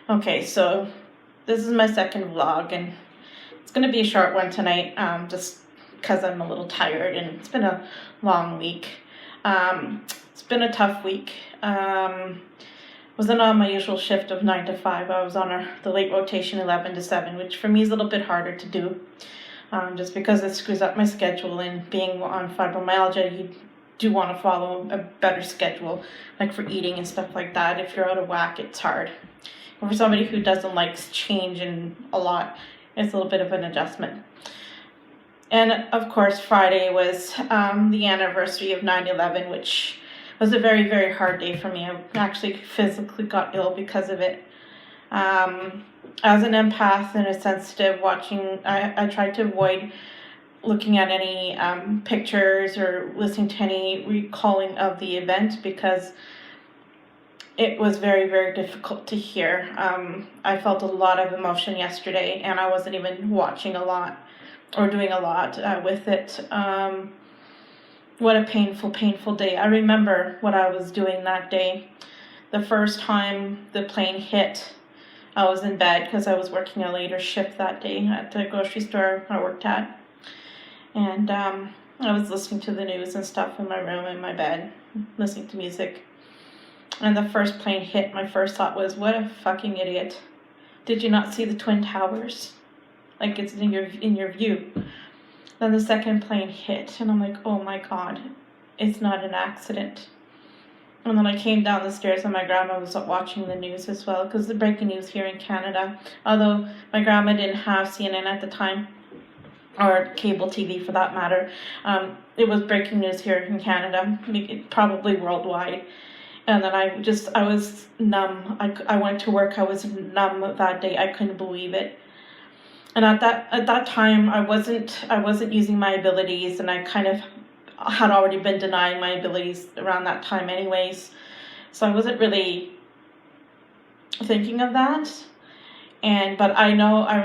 Okay, so this is my second vlog, and it's going to be a short one tonight, just because I'm a little tired, and it's been a long week. It's been a tough week. Wasn't on my usual shift of 9 to 5. I was on the late rotation 11 to 7, which for me is a little bit harder to do, just because it screws up my schedule, and being on fibromyalgia, you do want to follow a better schedule, like for eating and stuff like that. If you're out of whack, it's hard. And for somebody who doesn't like change and a lot, it's a little bit of an adjustment. And of course, Friday was the anniversary of 9/11, which was a very, very hard day for me. I actually physically got ill because of it. As an empath and a sensitive, I tried to avoid looking at any pictures or listening to any recalling of the event, because it was very, very difficult to hear. I felt a lot of emotion yesterday, and I wasn't even watching a lot or doing a lot with it. What a painful, painful day. I remember what I was doing that day. The first time the plane hit, I was in bed because I was working a later shift that day at the grocery store I worked at. And I was listening to the news and stuff in my room, in my bed, listening to music. And the first plane hit, my first thought was, what a fucking idiot. Did you not see the Twin Towers? Like, it's in your view. Then the second plane hit, and I'm like, oh my God, it's not an accident. And then I came down the stairs, and my grandma was watching the news as well, because the breaking news here in Canada, although my grandma didn't have CNN at the time, or cable TV for that matter, it was breaking news here in Canada, probably worldwide. And then I was numb. I went to work, I was numb that day. I couldn't believe it. And at that time, I wasn't using my abilities, and I kind of had already been denying my abilities around that time anyways. So I wasn't really thinking of that. But I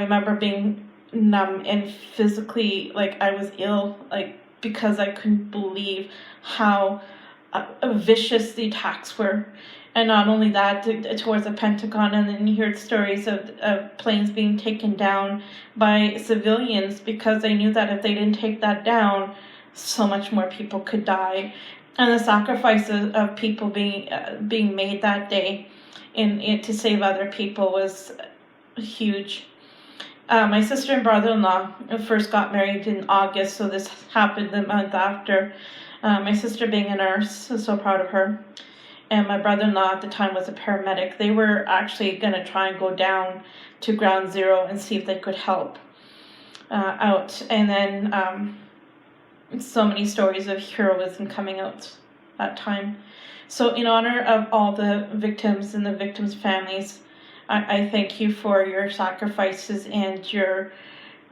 remember being numb and physically, like, I was ill, like, because I couldn't believe how vicious the attacks were. And not only that, towards the Pentagon, and then you heard stories of planes being taken down by civilians, because they knew that if they didn't take that down, so much more people could die. And the sacrifices of people being made that day to save other people was huge. My sister and brother-in-law first got married in August, so this happened the month after. My sister being a nurse, I was so proud of her. And my brother-in-law at the time was a paramedic. They were actually going to try and go down to Ground Zero and see if they could help out. And then so many stories of heroism coming out that time. So in honor of all the victims and the victims' families, I thank you for your sacrifices and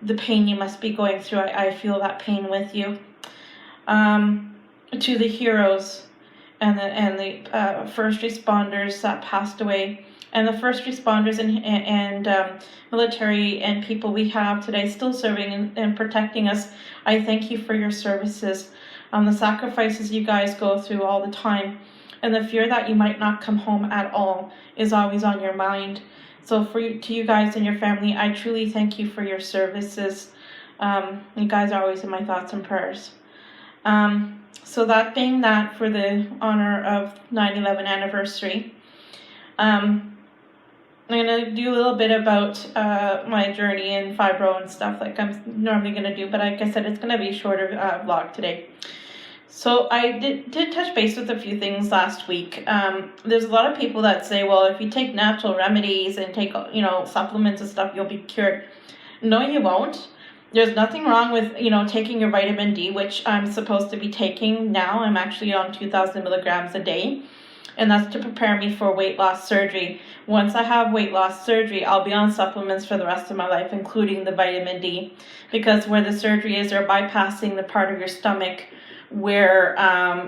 the pain you must be going through. I feel that pain with you. To the heroes and the first responders that passed away, and the first responders and military and people we have today still serving and protecting us, I thank you for your services, the sacrifices you guys go through all the time, and the fear that you might not come home at all is always on your mind. So to you guys and your family, I truly thank you for your services. You guys are always in my thoughts and prayers. So that being that, for the honor of 9/11 anniversary, I'm going to do a little bit about my journey in fibro and stuff like I'm normally going to do, but like I said, it's going to be a shorter vlog today. So I did touch base with a few things last week. There's a lot of people that say, well, if you take natural remedies and take, supplements and stuff, you'll be cured. No, you won't. There's nothing wrong with, taking your vitamin D, which I'm supposed to be taking now. I'm actually on 2,000 milligrams a day, and that's to prepare me for weight loss surgery. Once I have weight loss surgery, I'll be on supplements for the rest of my life, including the vitamin D, because where the surgery is, they're bypassing the part of your stomach where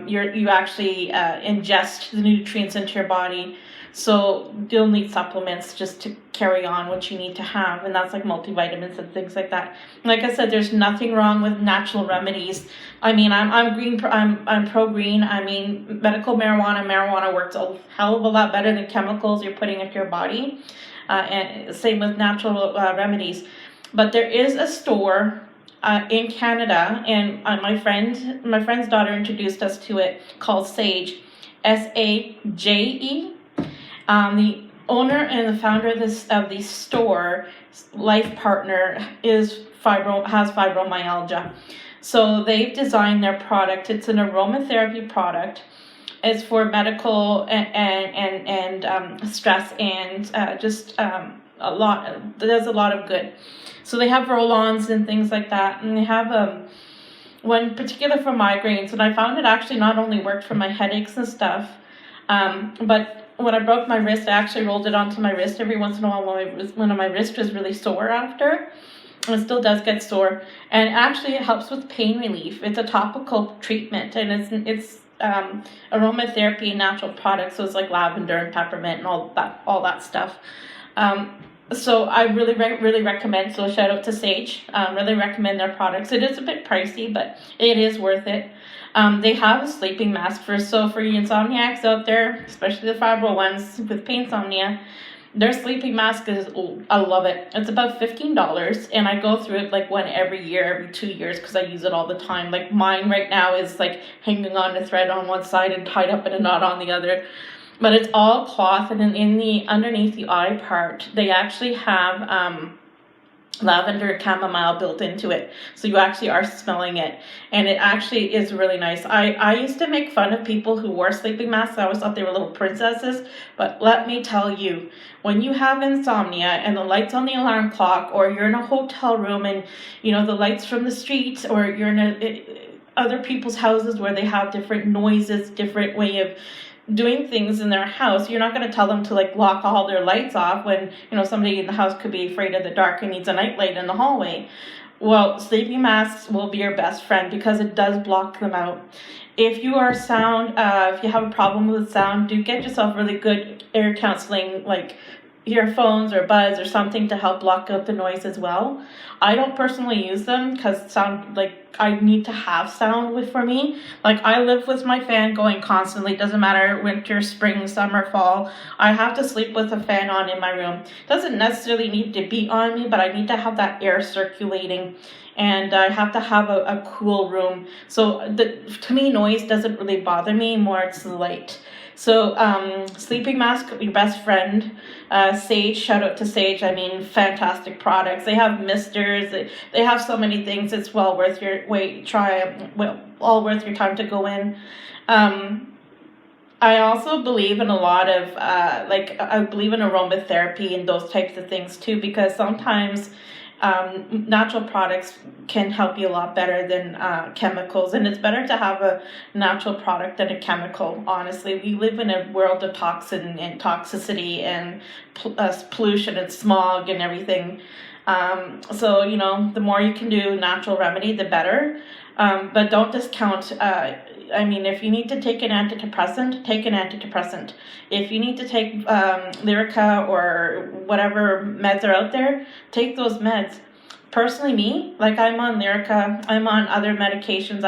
you actually ingest the nutrients into your body So you'll need supplements just to carry on what you need to have, and that's like multivitamins and things like that. Like I said, there's nothing wrong with natural remedies. I mean, I'm green. I'm pro green. I mean, medical marijuana works a hell of a lot better than chemicals you're putting into your body, and same with natural remedies. But there is a store in Canada, and my friend's daughter introduced us to it, called Sage, SAJE. The owner and the founder of the store, life partner, has fibromyalgia. So they've designed their product. It's an aromatherapy product. It's for medical and stress and just a lot. There's a lot of good. So they have roll-ons and things like that, and they have one particular for migraines. And I found it actually not only worked for my headaches and stuff, but when I broke my wrist, I actually rolled it onto my wrist every once in a while when my wrist was really sore after. It still does get sore, and actually it helps with pain relief. It's a topical treatment, and it's aromatherapy and natural products, so it's like lavender and peppermint and all that stuff. So I really recommend. So shout out to Sage. Really recommend their products. It is a bit pricey, but it is worth it. They have a sleeping mask for you insomniacs out there, especially the fibro ones with painsomnia. Their sleeping mask I love it. It's about $15, and I go through it like one every year, every 2 years, because I use it all the time. Like mine right now is like hanging on a thread on one side and tied up in a knot on the other. But it's all cloth, and in the underneath the eye part, they actually have lavender chamomile built into it, so you actually are smelling it, and it actually is really nice. I used to make fun of people who wore sleeping masks. I always thought they were little princesses, but let me tell you, when you have insomnia and the lights on the alarm clock, or you're in a hotel room and the lights from the streets, or you're in other people's houses where they have different noises, different way of doing things in their house, you're not going to tell them to like lock all their lights off when somebody in the house could be afraid of the dark and needs a nightlight in the hallway. Well, sleeping masks will be your best friend because it does block them out. If you are if you have a problem with sound, do get yourself really good ear counseling, like earphones or buds or something to help block out the noise as well. I don't personally use them because I need to have sound for me. Like I live with my fan going constantly. Doesn't matter winter, spring, summer, fall. I have to sleep with a fan on in my room. Doesn't necessarily need to be on me, but I need to have that air circulating. And I have to have a cool room. So to me, noise doesn't really bother me. More it's the light. So sleeping mask, your best friend. Sage, shout out to Sage. I mean, fantastic products. They have misters. They have so many things. It's well worth your all worth your time to go in. I also believe in a lot of I believe in aromatherapy and those types of things too, because sometimes natural products can help you a lot better than chemicals, and it's better to have a natural product than a chemical. Honestly, we live in a world of toxin and toxicity and pollution and smog and everything. So the more you can do natural remedy, the better. But don't discount. If you need to take an antidepressant, take an antidepressant. If you need to take Lyrica or whatever meds are out there, take those meds. Personally, me, I'm on Lyrica, I'm on other medications,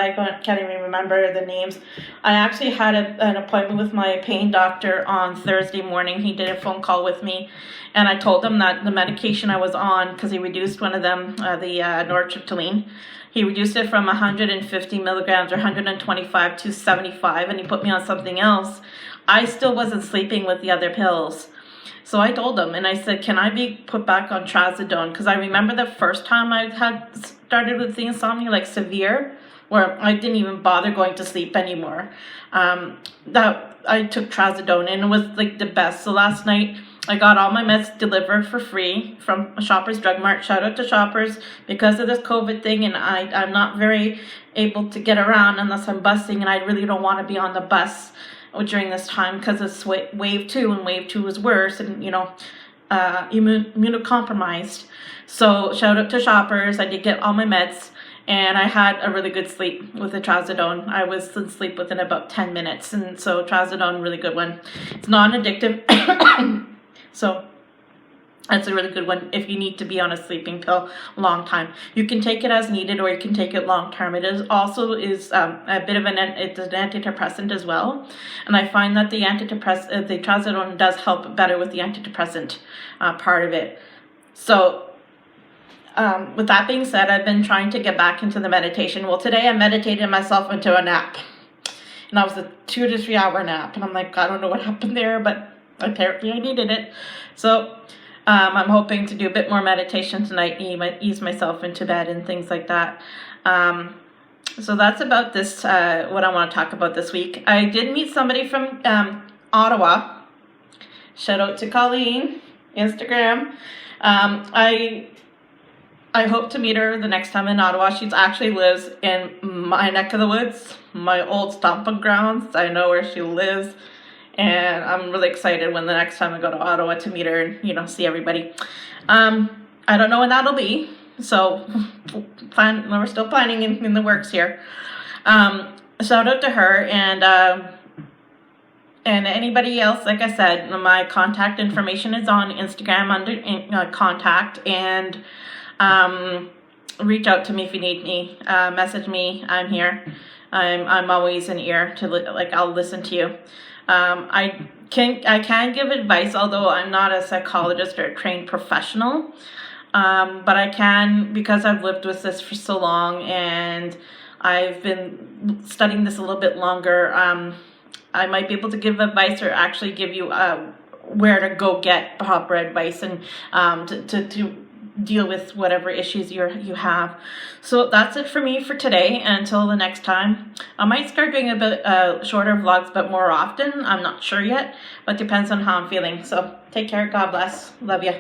can't even remember the names. I actually had an appointment with my pain doctor on Thursday morning. He did a phone call with me, and I told him that the medication I was on, because he reduced one of them, the nortriptyline, he reduced it from 150 milligrams or 125 to 75, and he put me on something else. I still wasn't sleeping with the other pills. So I told him, and I said, can I be put back on trazodone? Because I remember the first time I had started with the insomnia, severe, where I didn't even bother going to sleep anymore. That I took trazodone, and it was the best. So last night, I got all my meds delivered for free from Shoppers Drug Mart. Shout out to Shoppers, because of this COVID thing, and I'm not very able to get around unless I'm busing, and I really don't want to be on the bus during this time because it's wave 2, and wave 2 is worse, and immunocompromised. So shout out to Shoppers. I did get all my meds, And I had a really good sleep with the trazodone. I was asleep within about 10 minutes, and so trazodone, really good one. It's non-addictive, so that's a really good one if you need to be on a sleeping pill a long time. You can take it as needed, or you can take it long term. It is also a bit of it's an antidepressant as well, and I find that the trazodone does help better with the antidepressant part of it. So with that being said, I've been trying to get back into the meditation. Well, today I meditated myself into a nap, and that was a 2 to 3 hour nap, and I'm like, I don't know what happened there, but apparently I needed it. So I'm hoping to do a bit more meditation tonight, ease myself into bed and things like that. So that's about this, what I want to talk about this week. I did meet somebody from Ottawa. Shout out to Colleen, Instagram. I hope to meet her the next time in Ottawa. She actually lives in my neck of the woods, my old stomping grounds. I know where she lives. And I'm really excited when the next time I go to Ottawa to meet her and, see everybody. I don't know when that'll be, so we're still planning in the works here. Shout out to her, and anybody else. Like I said, my contact information is on Instagram under contact, and reach out to me if you need me. Message me. I'm here. I'm always an ear to I'll listen to you. I can give advice, although I'm not a psychologist or a trained professional. But I can, because I've lived with this for so long and I've been studying this a little bit longer. I might be able to give advice, or actually give you where to go get proper advice, and to deal with whatever issues you have. So that's it for me for today. Until the next time, I might start doing a bit shorter vlogs, but more often. I'm not sure yet, but depends on how I'm feeling. So take care. God bless. Love you.